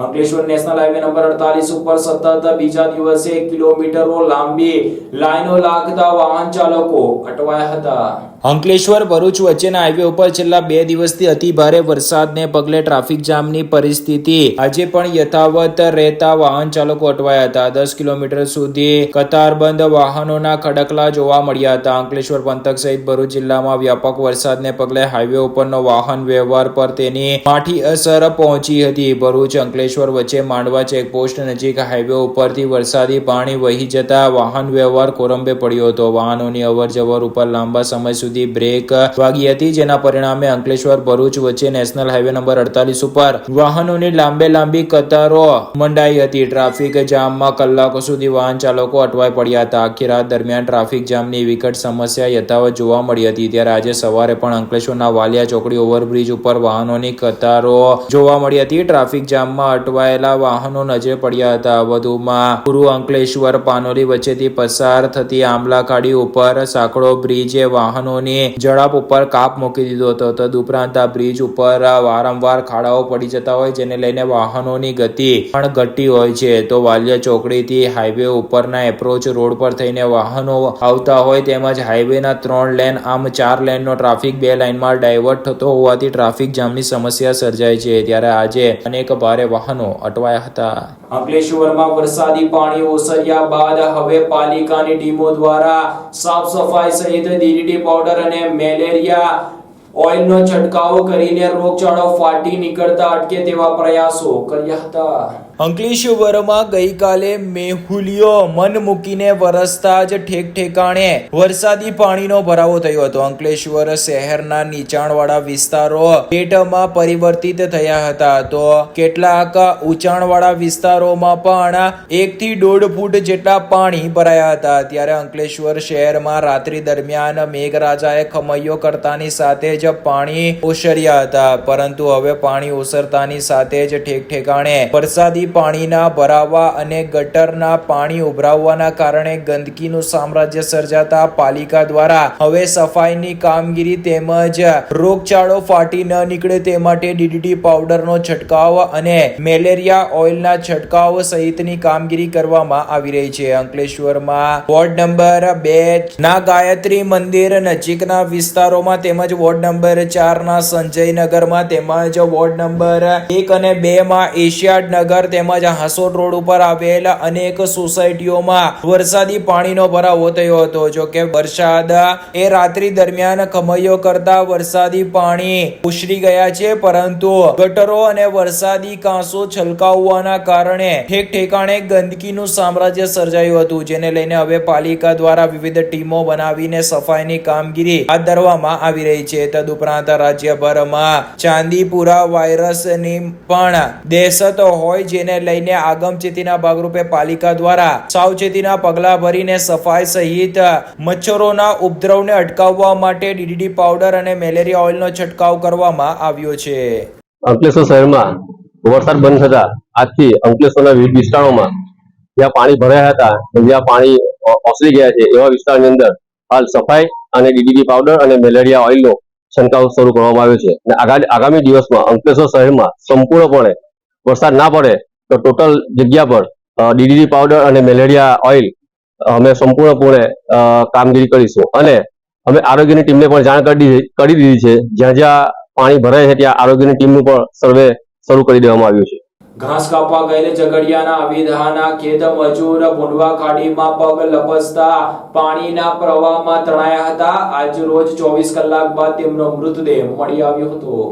અંકલેશ્વર નેશનલ હાઈવે નંબર 48 ઉપર સતત બીજા દિવસે કિલોમીટરો લાંબી લાઈનો લાગતા વાહન ચાલકો અટવાયા હતા. અંકલેશ્વર ભરૂચ વચ્ચેના હાઈવે ઉપર છેલ્લા 2 દિવસથી અતિ ભારે વરસાદને પગલે ટ્રાફિક જામની પરિસ્થિતિ આજે પણ યથાવત રહેતા વાહન ચાલકો અટવાયા હતા. 10 કિલોમીટર સુધી કતારબંધ વાહનોના ખડકલા જોવા મળ્યા હતા. અંકલેશ્વર પંથક સહિત ભરૂચ જિલ્લામાં વ્યાપક વરસાદને પગલે હાઈવે ઉપરનો વાહન વ્યવહાર પર તેની માઠી અસર પહોંચી હતી. ભરૂચ અંકલેશ્વર અંકલેશ્વર વચ્ચે માંડવા ચેકપોસ્ટ નજીક હાઈવે ઉપરથી વરસાદી પાણી વહી જતા વાહન વ્યવહાર કોરંબે પડ્યો હતો. વાહનોની અવરજવર ઉપર લાંબા સમય સુધી બ્રેક વાગી હતી, જેના પરિણામે અંકલેશ્વર ભરૂચ વચ્ચે નેશનલ હાઈવે નંબર 48 ઉપર વાહનોની લાંબી કતારો મંડાઈ હતી. ટ્રાફિક જામમાં કલાકો સુધી વાહન ચાલકો અટવાઈ પડ્યા હતા. આખી રાત દરમિયાન ટ્રાફિક જામની વિકટ સમસ્યા યથાવત જોવા મળી હતી. ત્યારે આજે સવારે પણ અંકલેશ્વરના વાલિયા ચોકડી ઓવરબ્રિજ ઉપર વાહનોની કતારો જોવા મળી હતી. ટ્રાફિક જામમાં અટવાયેલા વાહનો નજરે પડ્યા હતા. વધુમાં પૂર્વ અંકલેશ્વર પાનોલી વચ્ચેથી પસાર થતી આંબલા ખાડી ઉપર સાંકડો બ્રિજે વાહનોની ઝડપ ઉપર કાપ મૂકી દીધો હતો. તદુપરાંત આ બ્રિજ ઉપર વારંવાર ખાડાઓ પડી જતા હોય, જેને લઈને વાહનોની ગતિ પણ ઘટી હોય છે. તો વાલિયા ચોકડીથી હાઈવે ઉપરના એપ્રોચ રોડ પર થઈને વાહનો આવતા હોય, તેમજ હાઈવેના 3 લેન આમ 4 લેનનો ટ્રાફિક 2 લાઇનમાં ડાયવર્ટ થતો હોવાથી ટ્રાફિક જામની સમસ્યા સર્જાય છે. ત્યારે આજે અનેક ભારે વાહનો અટવાયા હતા. અંકલેશ્વરમાં વરસાદી પાણી ઓસર્યા બાદ હવે પાલિકાની ટીમો દ્વારા સાફ સફાઈ સહિત DDT પાવડર અને મેલેરિયા ઓઇલનો છંટકાવ કરીને રોગચાળો ફાટી નીકળતા અટકે તેવા પ્રયાસો કર્યા હતા. અંકલેશ્વરમાં ગઈકાલે મેહુલિયો મન મૂકીને વરસતા જ ઠેકાણે વરસાદી પાણીનો ભરાવો થયો હતો. અંકલેશ્વર શહેરના નીચાણવાળા વિસ્તારો પેટમાં પરિવર્તિત થયા હતા, તો કેટલાક ઊંચાણવાળા વિસ્તારોમાં પણ 1 થી 1.5 ફૂટ જેટલા પાણી ભરાયા હતા. ત્યારે અંકલેશ્વર શહેરમાં રાત્રિ દરમિયાન મેઘરાજાએ ખમૈયો કરતાની સાથે જ પાણી ઓસર્યા હતા, પરંતુ હવે પાણી ઓસરતાની સાથે જ ઠેકાણે વરસાદી પાણીના ભરાવા અને ગટરના પાણી ઉભરાવવાના કારણે ગંદકીનું સામ્રાજ્ય સર્જાતા પાલિકા દ્વારા હવે સફાઈની કામગીરી તેમજ રોગચાળો ફાટી ન નીકળે તે માટે DDT પાવડરનો છંટકાવ અને મેલેરિયા ઓઇલના છંટકાવ સહિતની કામગીરી કરવામાં આવી રહી છે. અંકલેશ્વરમાં વોર્ડ નંબર 2 ના ગાયત્રી મંદિર નજીકના વિસ્તારોમાં તેમજ વોર્ડ નંબર 4 ના સંજયનગરમાં તેમજ વોર્ડ નંબર 1 અને 2 માં એશિયાડ નગર તેમજ હાસોટ રોડ ઉપર આવેલ અનેક સોસાયટીઓમાં વરસાદી પાણીનો ભરાવો થયો હતો. જો કે વરસાદ એ રાત્રિ દરમિયાન ખમૈયો કરતા વરસાદી પાણી ઉછળી ગયા છે, પરંતુ ગટરો અને વરસાદી કાંસો છલકાવવાના કારણે ઠેકાણે ગંદકીનું સામ્રાજ્ય સર્જાયું હતું, જેને લઈને હવે પાલિકા દ્વારા વિવિધ ટીમો બનાવીને સફાઈની કામગીરી હાથ ધરવામાં આવી રહી છે. તદુપરાંત રાજ્યભરમાં ચાંદીપુરા વાયરસની પણ દહેશત હોય, જેને લઈને આગમચેતીના ભાગરૂપે પાલિકા દ્વારા સાવચેતીના પગલા ભરીને સફાઈ સહિત મચ્છરોના ઉપદ્રવને અટકાવવા માટે DDT પાવડર અને મેલેરિયા ઓઇલનો છંટકાવ કરવામાં આવ્યો છે. અંકલેશ્વર શહેરમાં વરસાદ બંધ થતા આજથી અંકલેશ્વરના વિવિધ વિસ્તારોમાં જ્યાં પાણી ભરાયા હતા, જ્યાં પાણી ઓસરી ગયા છે, એવા વિસ્તારની અંદર હાલ સફાઈ અને DDT પાવડર અને મેલેરિયા ઓઇલનો છંટકાવ શરૂ કરવામાં આવ્યો છે. અને આગામી દિવસમાં અંકલેશ્વર શહેરમાં સંપૂર્ણપણે વરસાદ ના પડે તો ટોટલ જગ્યા પર DDT પાવડર અને મેલેરિયા ઓઇલ અમે સંપૂર્ણપણે કામગીરી કરીશું. અને અમે આરોગ્યની ટીમને પણ જાણ કરી દીધી છે. જ્યાં જ્યાં પાણી ભરાય છે ત્યાં આરોગ્યની ટીમનું પણ સર્વે શરૂ કરી દેવામાં આવ્યું છે. ઘાસ કાપવા ગયેલ ઝઘડિયાના અવિધાના ખેત મજૂર ભૂંડવા ખાડીમાં પગ લપસતા પાણીના પ્રવાહમાં તણાયા હતા. આજ રોજ 24 કલાક બાદ તેમનો મૃતદેહ મળી આવ્યો હતો.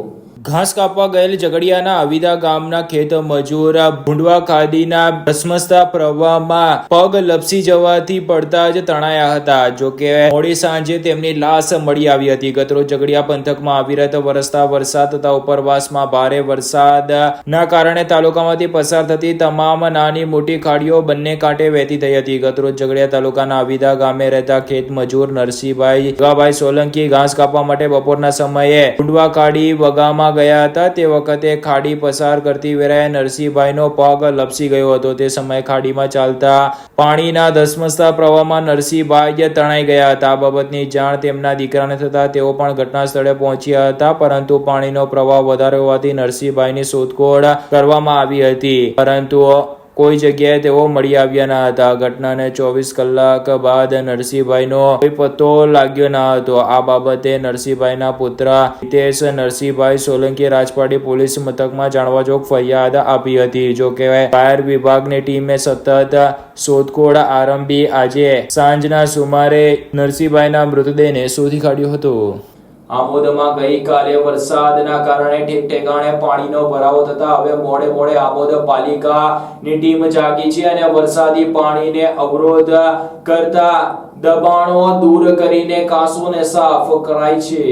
ઘાસ કાપવા ગયેલ ઝઘડિયાના અવિદા ગામના ખેત મજૂર ભૂંડવા ખાડીના ધસમસતા પ્રવાહમાં પગ લપસી જવાથી પડતા જ તણાયા હતા. જોકે મોડી સાંજે તેમની લાશ મળી આવી હતી. ગતરોજ ઝઘડિયા પંથકમાં અવિરત વરસતા વરસાદ તથા ઉપરવાસમાં ભારે વરસાદના કારણે તાલુકામાંથી પસાર થતી તમામ નાની મોટી ખાડીઓ બંને કાંઠે વહેતી થઈ હતી. ગતરોજ ઝઘડિયા તાલુકાના અવિદા ગામે રહેતા ખેત મજૂર નરસિંહભાઈ ગગાભાઈ સોલંકી ઘાસ કાપવા માટે બપોરના સમયે ભૂંડવા ખાડી વગામાં ગયા હતા. તે વખતે ખાડી પસાર કરતી વેળાએ નરસિંહભાઈનો પગ લપસી ગયો હતો. તે સમયે ખાડીમાં ચાલતા પાણીના ધસમસતા પ્રવાહમાં નરસિંહભાઈ તણાઈ ગયા હતા. આ બાબતની જાણ તેમના દીકરાને થતા તેઓ પણ ઘટના સ્થળે પહોંચ્યા હતા, પરંતુ પાણીનો પ્રવાહ વધારે હોવાથી નરસિંહભાઈની શોધખોળ કરવામાં આવી હતી, પરંતુ કોઈ જગ્યાએ તેઓ મળી આવ્યા ન હતા. ઘટનાને 24 કલાક બાદ નરસિંહભાઈનો કોઈ પત્તો લાગ્યો ન હતો. આ બાબતે નરસિંહભાઈના પુત્ર હિતેશ નરસિંહભાઈ સોલંકી રાજપાટી પોલીસ મથકમાં જાણવાજોગ ફરિયાદ આપી હતી. જો કે ફાયર વિભાગની ટીમે સતત શોધખોળ આરંભી આજે સાંજના સુમારે નરસિંહભાઈના મૃતદેહને શોધી કાઢ્યો હતો. આમોદમાં ગઈકાલે વરસાદના કારણે ઠેક ઠેકાણે પાણીનો ભરાવો થતા હવે મોડે મોડે આમોદ પાલિકાની ટીમ જાગી છે અને વરસાદી પાણીને અવરોધ કરતા દબાણો દૂર કરીને કાંસોને સાફ કરાય છે.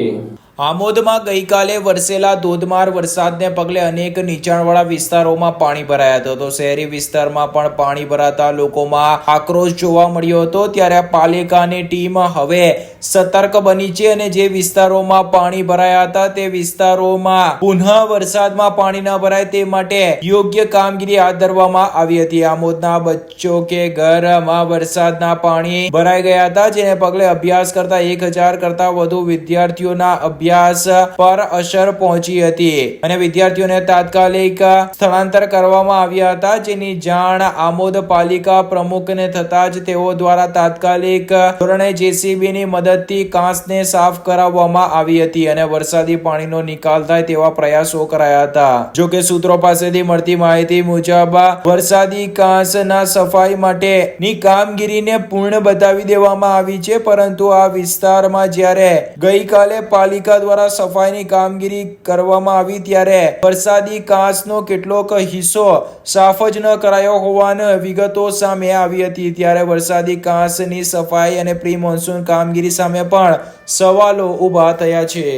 આમોદમાં ગઈકાલે વરસેલા ધોધમાર વરસાદને પગલે અનેક નીચાણવાળા વિસ્તારોમાં પાણી ભરાયા હતા તો શહેરી વિસ્તારમાં પણ પાણી ભરાતા લોકોમાં આક્રોશ જોવા મળ્યો હતો. ત્યારે પાલિકાની ટીમ હવે સતર્ક બની છે અને જે વિસ્તારોમાં પાણી ભરાયા હતા તે વિસ્તારોમાં પુનઃ વરસાદમાં પાણી ન ભરાય તે માટે યોગ્ય કામગીરી હાથ ધરવામાં આવી હતી. આમોદના બચ્ચો કે ઘરમાં વરસાદના પાણી ભરાઈ ગયા હતા જેને પગલે અભ્યાસ કરતા 1000 કરતા વધુ વિદ્યાર્થીઓના અભ્યાસ પર અસર પહોંચી હતી અને વિદ્યાર્થીઓને તાત્કાલિક સ્થળાંતર કરવામાં આવ્યા હતા જેની જાણ આમોદ પાલિકા પ્રમુખને થતા જ તેઓ દ્વારા તાત્કાલિક ધોરણે જેસીબી ની મદદથી કાંસને સાફ કરાવવામાં આવી હતી અને વરસાદી પાણીનો નિકાલ થાય તેવા પ્રયાસો કરાયા હતા. જો કે સૂત્રો પાસેથી મળતી માહિતી મુજબ વરસાદી કાંસના સફાઈ માટેની કામગીરીને પૂર્ણ બતાવી દેવામાં આવી છે પરંતુ આ વિસ્તારમાં જ્યારે ગઈકાલે પાલિકા દ્વારા સફાઈની કામગીરી કરવામાં આવી ત્યારે વરસાદી કાંસનો કેટલોક હિસ્સો સાફ જ ન કરાયો હોવાની વિગતો સામે આવી હતી. ત્યારે વરસાદી કાંસની સફાઈ અને પ્રી મોન્સૂન કામગીરી સામે પણ સવાલો ઊભા થયા છે.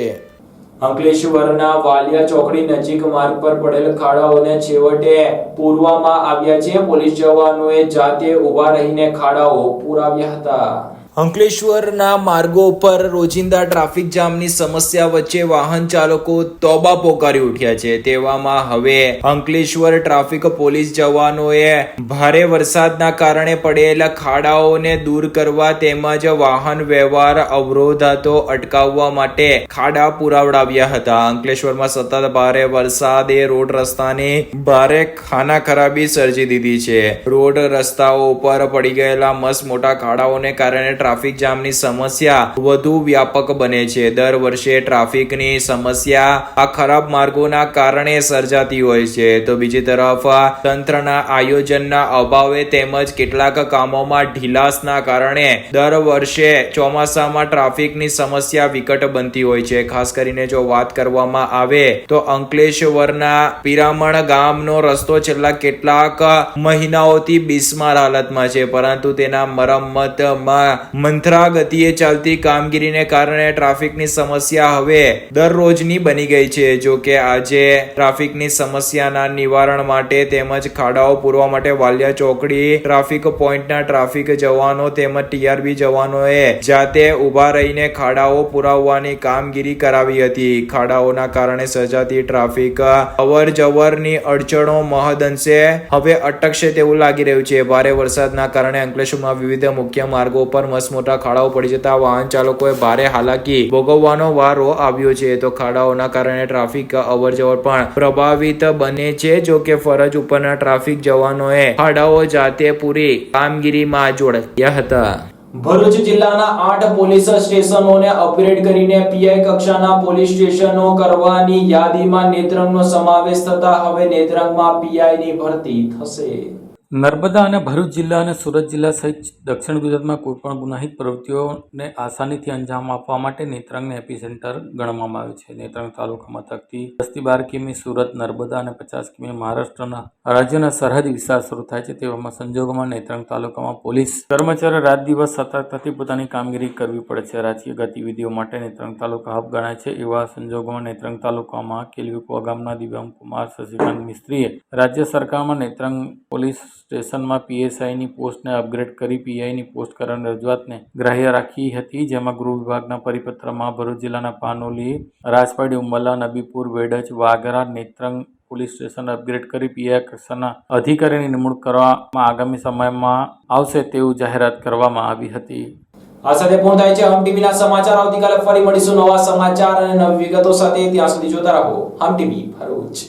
અંકલેશ્વરના વાલિયા ચોકડી નજીક માર્ગ પર પડેલ ખાડાઓને છેવટે પૂરવામાં આવ્યા છે. પોલીસ જવાનોએ જાતે ઊભા રહીને ખાડાઓ પુરાવ્યા હતા. અંકલેશ્વરના માર્ગો પર રોજિંદા ટ્રાફિક જામની સમસ્યા વચ્ચે વાહન ચાલકો તોબા પોકારી ઉઠ્યા છે. તેવામાં હવે અંકલેશ્વર ટ્રાફિક પોલીસ જવાનોએ ભારે વરસાદના કારણે પડેલા ખાડાઓને દૂર કરવા તેમજ વાહન વ્યવહાર અવરોધાતો અટકાવવા માટે ખાડા પુરાવડાવ્યા હતા. અંકલેશ્વરમાં સતત ભારે વરસાદે રોડ રસ્તાની ભારે ખાના ખરાબી સર્જી દીધી છે. રોડ રસ્તાઓ ઉપર પડી ગયેલા મસ્ત મોટા ખાડાઓને કારણે ટ્રાફિક જામની સમસ્યા વધુ વ્યાપક બને છે. દર વર્ષે ટ્રાફિકની સમસ્યા આ ખરાબ માર્ગોના કારણે સર્જાતી હોય છે તો બીજી તરફ તંત્રના આયોજનના અભાવે તેમજ કેટલાક કામોમાં ઢીલાસના કારણે દર વર્ષે ચોમાસામાં ટ્રાફિકની સમસ્યા વિકટ બનતી હોય છે. ખાસ કરીને જો વાત કરવામાં આવે તો અંકલેશ્વરના પિરામણ ગામનો રસ્તો છેલ્લા કેટલાક મહિનાઓથી બિસ્માર હાલતમાં છે પરંતુ તેના મરમ્મતમાં મંથરા ગતિએ ચાલતી કામગીરીને કારણે ટ્રાફિકની સમસ્યા હવે દરરોજની બની ગઈ છે. જો કે આજે ટ્રાફિકની સમસ્યાના નિવારણ માટે તેમજ ખાડાઓ પૂરવા માટે વાલિયા ચોકડી ટ્રાફિક પોઈન્ટના ટ્રાફિક જવાનો તેમજ ટીઆરબી જવાનોએ જાતે ઊભા રહીને ખાડાઓ પુરાવવાની કામગીરી કરાવી હતી. ખાડાઓના કારણે સર્જાતી ટ્રાફિક અવર જવરની અડચણો મહદઅંશે હવે અટકશે તેવું લાગી રહ્યું છે. ભારે વરસાદના કારણે અંકલેશ્વરમાં વિવિધ મુખ્ય માર્ગો પર મોટા ખાડાઓ પડી જતા વાહન ચાલકોએ ભારે હાલાકી ભોગવવાનો વારો આવ્યો છે તો ખાડાઓના કારણે ટ્રાફિક અવરજવર પણ પ્રભાવિત બને છે. જો કે ફરજ ઉપરના ટ્રાફિક જવાનોએ ખાડાઓ જાતે પૂરી કામગીરીમાં જોડાયા હતા. ભરૂચ જિલ્લાના 8 પોલીસ સ્ટેશનોને અપગ્રેડ કરીને પીઆઈ કક્ષાના પોલીસ સ્ટેશનો કરવાની યાદીમાં નેત્રંગનો સમાવેશ થતા હવે નેત્રંગમાં પીઆઈની ભરતી થશે. નર્મદા અને ભરૂચ જિલ્લા અને સુરત જિલ્લા સહિત દક્ષિણ ગુજરાતમાં કોઈપણ ગુનાહિત પ્રવૃત્તિઓને આસાનીથી અંજામ આપવા માટે નેત્રંગને એપીસેન્ટર ગણવામાં આવે છે. નેત્રંગ તાલુકા મથકથી 10 થી 12 કિમી સુરત, નર્મદા અને 50 કિમી મહારાષ્ટ્રના રાજ્યના સરહદી વિસ્તાર શરૂ થાય છે. તેવામાં સંજોગોમાં નેત્રંગ તાલુકામાં પોલીસ કર્મચારીઓ રાત દિવસ સતર્કતાથી પોતાની કામગીરી કરવી પડે છે. રાજકીય ગતિવિધિઓ માટે નેત્રંગ તાલુકા હબ ગણાય છે. એવા સંજોગોમાં નેત્રંગ તાલુકામાં કેલવીકુવા ગામના દિવ્યાંગ કુમાર શશિકાંત મિસ્ત્રીએ રાજ્ય સરકારમાં નેત્રંગ પોલીસ સ્ટેશનમાં પીએસઆઈની પોસ્ટને અપગ્રેડ કરી પીઆઈની પોસ્ટ કરવાની રજૂઆતને ગ્રાહ્ય રાખી હતી. જેમાં ગૃહ વિભાગના પરિપત્રમાં ભરૂચ જિલ્લાના Panoli, Rajpadi, Umbarla, Nabipur, Vedach, Vagra, Netrang police station upgrade કરી પીઆઈ કક્ષાના અધિકારીની નિમણૂક કરવામાં આગામી સમયમાં આવશે તેવું જાહેરાત કરવામાં આવી હતી. આ સાથે પૂર્ણ થાય છે હમ ટીવીના સમાચાર. આવતીકાલે ફરી મળીશું નવા સમાચાર અને નવી વિગતો સાથે. ત્યાં સુધી જોતા રહો હમ ટીવી ભરૂચ.